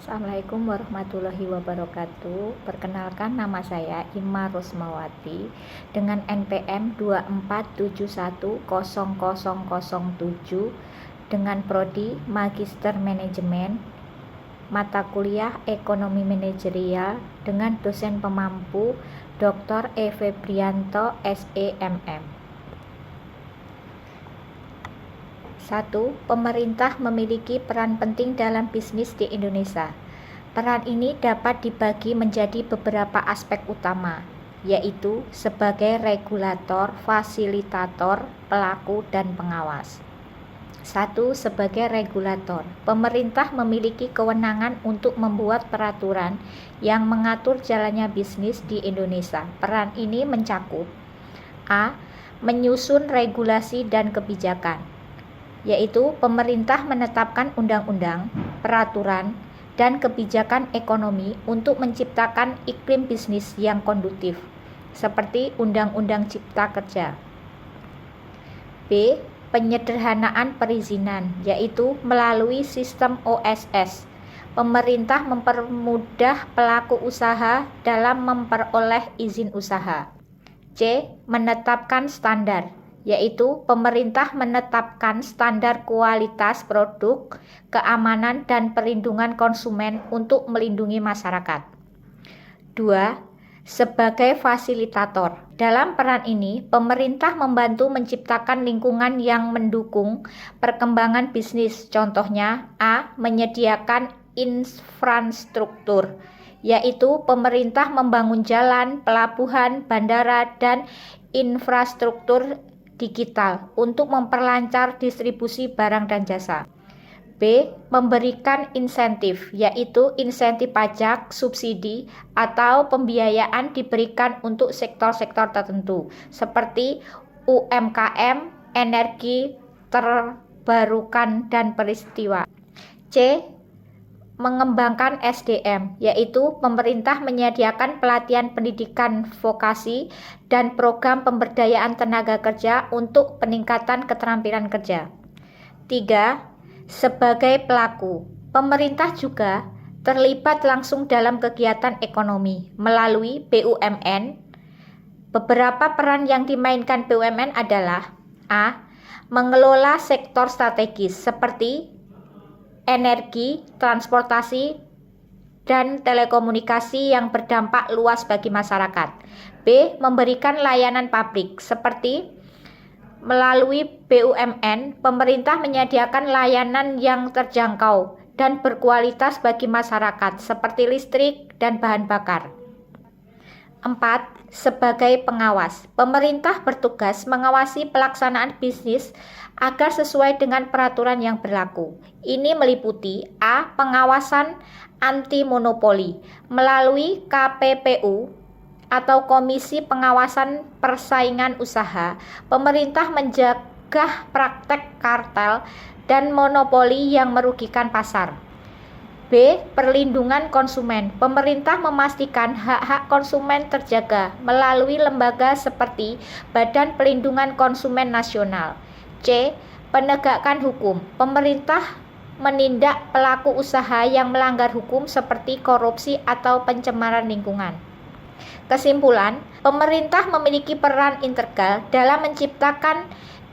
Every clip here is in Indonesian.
Assalamualaikum warahmatullahi wabarakatuh. Perkenalkan, nama saya Ima Rusmawati dengan NPM 24710007 dengan prodi Magister Manajemen, mata kuliah Ekonomi Manajerial dengan dosen pemampu Dr. E. Febrianto, SEMM. 1. Pemerintah memiliki peran penting dalam bisnis di Indonesia. Peran ini dapat dibagi menjadi beberapa aspek utama, yaitu sebagai regulator, fasilitator, pelaku, dan pengawas. 1. Sebagai regulator, pemerintah memiliki kewenangan untuk membuat peraturan yang mengatur jalannya bisnis di Indonesia. Peran ini mencakup A. Menyusun regulasi dan kebijakan, yaitu pemerintah menetapkan undang-undang, peraturan, dan kebijakan ekonomi untuk menciptakan iklim bisnis yang kondusif, seperti Undang-Undang Cipta Kerja. B. Penyederhanaan perizinan, yaitu melalui sistem OSS. Pemerintah mempermudah pelaku usaha dalam memperoleh izin usaha. C. Menetapkan standar, yaitu pemerintah menetapkan standar kualitas produk, keamanan, dan perlindungan konsumen untuk melindungi masyarakat. 2. Sebagai fasilitator, dalam peran ini pemerintah membantu menciptakan lingkungan yang mendukung perkembangan bisnis. Contohnya A. Menyediakan infrastruktur, yaitu pemerintah membangun jalan, pelabuhan, bandara, dan infrastruktur digital untuk memperlancar distribusi barang dan jasa. B. Memberikan insentif, yaitu insentif pajak, subsidi, atau pembiayaan diberikan untuk sektor-sektor tertentu, seperti UMKM, energi terbarukan, dan peristiwa. C. Mengembangkan SDM, yaitu pemerintah menyediakan pelatihan pendidikan vokasi dan program pemberdayaan tenaga kerja untuk peningkatan keterampilan kerja. 3. Sebagai pelaku, pemerintah juga terlibat langsung dalam kegiatan ekonomi melalui BUMN. Beberapa peran yang dimainkan BUMN adalah A. Mengelola sektor strategis seperti energi, transportasi, dan telekomunikasi yang berdampak luas bagi masyarakat. B. Memberikan layanan publik seperti melalui BUMN, pemerintah menyediakan layanan yang terjangkau dan berkualitas bagi masyarakat seperti listrik dan bahan bakar. 4. Sebagai pengawas, pemerintah bertugas mengawasi pelaksanaan bisnis agar sesuai dengan peraturan yang berlaku. Ini meliputi A. Pengawasan anti monopoli melalui KPPU atau Komisi Pengawasan Persaingan Usaha. Pemerintah mencegah praktek kartel dan monopoli yang merugikan pasar. B. Perlindungan konsumen. Pemerintah memastikan hak-hak konsumen terjaga melalui lembaga seperti Badan Perlindungan Konsumen Nasional. C. Penegakan hukum. Pemerintah menindak pelaku usaha yang melanggar hukum seperti korupsi atau pencemaran lingkungan. Kesimpulan, pemerintah memiliki peran integral dalam menciptakan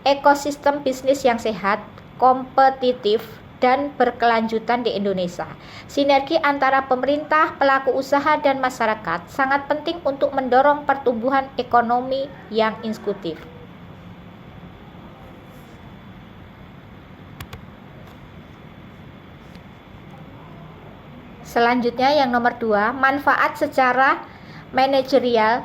ekosistem bisnis yang sehat, kompetitif, dan berkelanjutan di Indonesia. Sinergi antara pemerintah, pelaku usaha, dan masyarakat sangat penting untuk mendorong pertumbuhan ekonomi yang inklusif. Selanjutnya yang nomor 2, manfaat secara manajerial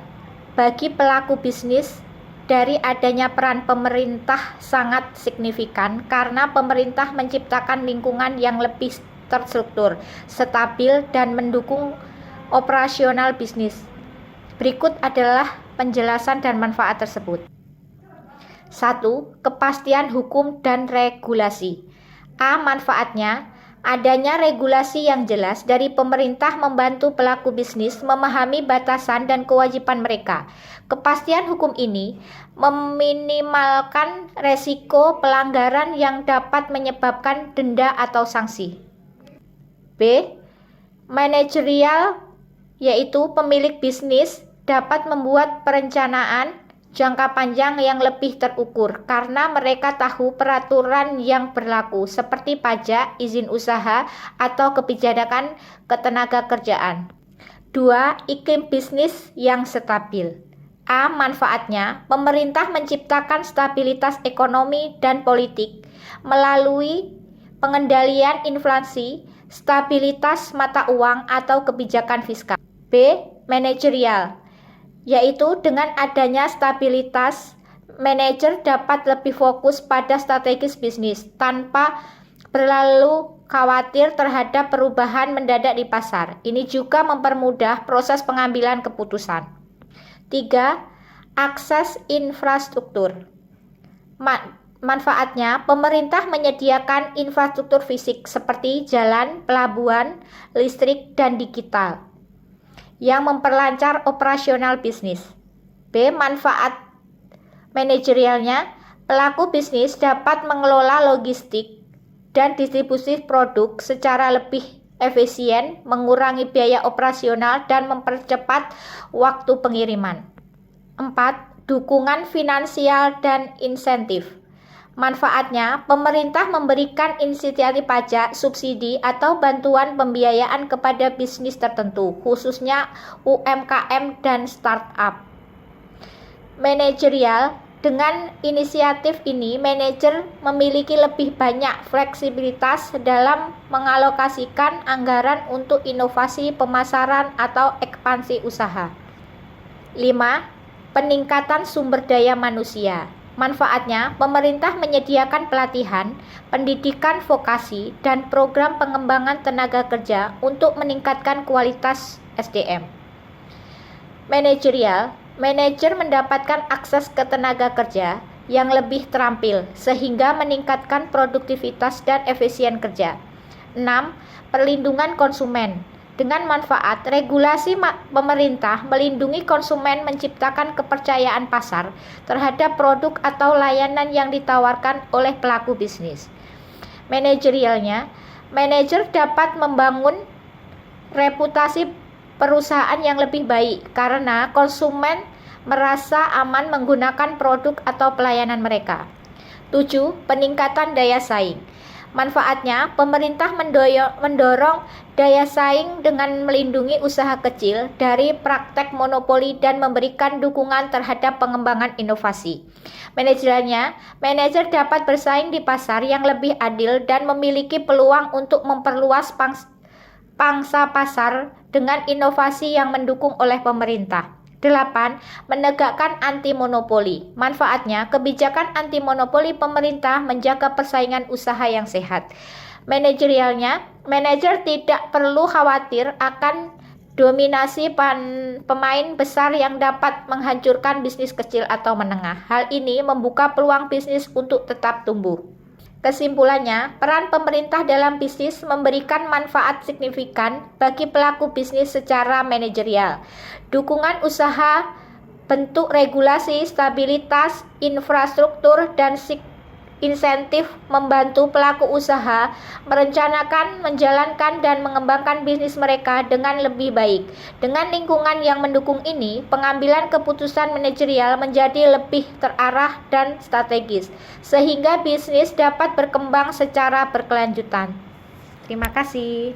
bagi pelaku bisnis dari adanya peran pemerintah sangat signifikan karena pemerintah menciptakan lingkungan yang lebih terstruktur, stabil, dan mendukung operasional bisnis. Berikut adalah penjelasan dan manfaat tersebut. 1. Kepastian hukum dan regulasi. A. Manfaatnya, adanya regulasi yang jelas dari pemerintah membantu pelaku bisnis memahami batasan dan kewajiban mereka. Kepastian hukum ini meminimalkan resiko pelanggaran yang dapat menyebabkan denda atau sanksi. B. Manajerial, yaitu pemilik bisnis dapat membuat perencanaan jangka panjang yang lebih terukur karena mereka tahu peraturan yang berlaku seperti pajak, izin usaha, atau kebijakan ketenagakerjaan. 2. Iklim bisnis yang stabil. A. Manfaatnya, pemerintah menciptakan stabilitas ekonomi dan politik melalui pengendalian inflasi, stabilitas mata uang, atau kebijakan fiskal. B. Manajerial, yaitu dengan adanya stabilitas, manajer dapat lebih fokus pada strategis bisnis tanpa berlalu khawatir terhadap perubahan mendadak di pasar. Ini juga mempermudah proses pengambilan keputusan. 3. Akses infrastruktur. Manfaatnya, pemerintah menyediakan infrastruktur fisik seperti jalan, pelabuhan, listrik, dan digital yang memperlancar operasional bisnis. B. Manfaat manajerialnya, pelaku bisnis dapat mengelola logistik dan distribusi produk secara lebih efisien, mengurangi biaya operasional, dan mempercepat waktu pengiriman. 4. Dukungan finansial dan insentif. Manfaatnya, pemerintah memberikan insentif pajak, subsidi, atau bantuan pembiayaan kepada bisnis tertentu, khususnya UMKM dan startup. Manajerial, dengan inisiatif ini, manajer memiliki lebih banyak fleksibilitas dalam mengalokasikan anggaran untuk inovasi, pemasaran, atau ekspansi usaha. 5. Peningkatan sumber daya manusia. Manfaatnya, pemerintah menyediakan pelatihan, pendidikan vokasi, dan program pengembangan tenaga kerja untuk meningkatkan kualitas SDM. Manajerial, manajer mendapatkan akses ke tenaga kerja yang lebih terampil sehingga meningkatkan produktivitas dan efisien kerja. 6. Perlindungan konsumen. Dengan manfaat, regulasi pemerintah melindungi konsumen, menciptakan kepercayaan pasar terhadap produk atau layanan yang ditawarkan oleh pelaku bisnis. Manajerialnya, manajer dapat membangun reputasi perusahaan yang lebih baik karena konsumen merasa aman menggunakan produk atau pelayanan mereka. 7. Peningkatan daya saing. Manfaatnya, pemerintah mendorong daya saing dengan melindungi usaha kecil dari praktek monopoli dan memberikan dukungan terhadap pengembangan inovasi. Manajerialnya, manajer dapat bersaing di pasar yang lebih adil dan memiliki peluang untuk memperluas pangsa pasar dengan inovasi yang mendukung oleh pemerintah. 8. Menegakkan anti monopoli. Manfaatnya, kebijakan anti monopoli pemerintah menjaga persaingan usaha yang sehat. Manajerialnya, manajer tidak perlu khawatir akan dominasi pemain besar yang dapat menghancurkan bisnis kecil atau menengah. Hal ini membuka peluang bisnis untuk tetap tumbuh. Kesimpulannya, peran pemerintah dalam bisnis memberikan manfaat signifikan bagi pelaku bisnis secara manajerial. Dukungan usaha, bentuk regulasi, stabilitas, infrastruktur, dan insentif membantu pelaku usaha merencanakan, menjalankan, dan mengembangkan bisnis mereka dengan lebih baik. Dengan lingkungan yang mendukung ini, pengambilan keputusan manajerial menjadi lebih terarah dan strategis, sehingga bisnis dapat berkembang secara berkelanjutan. Terima kasih.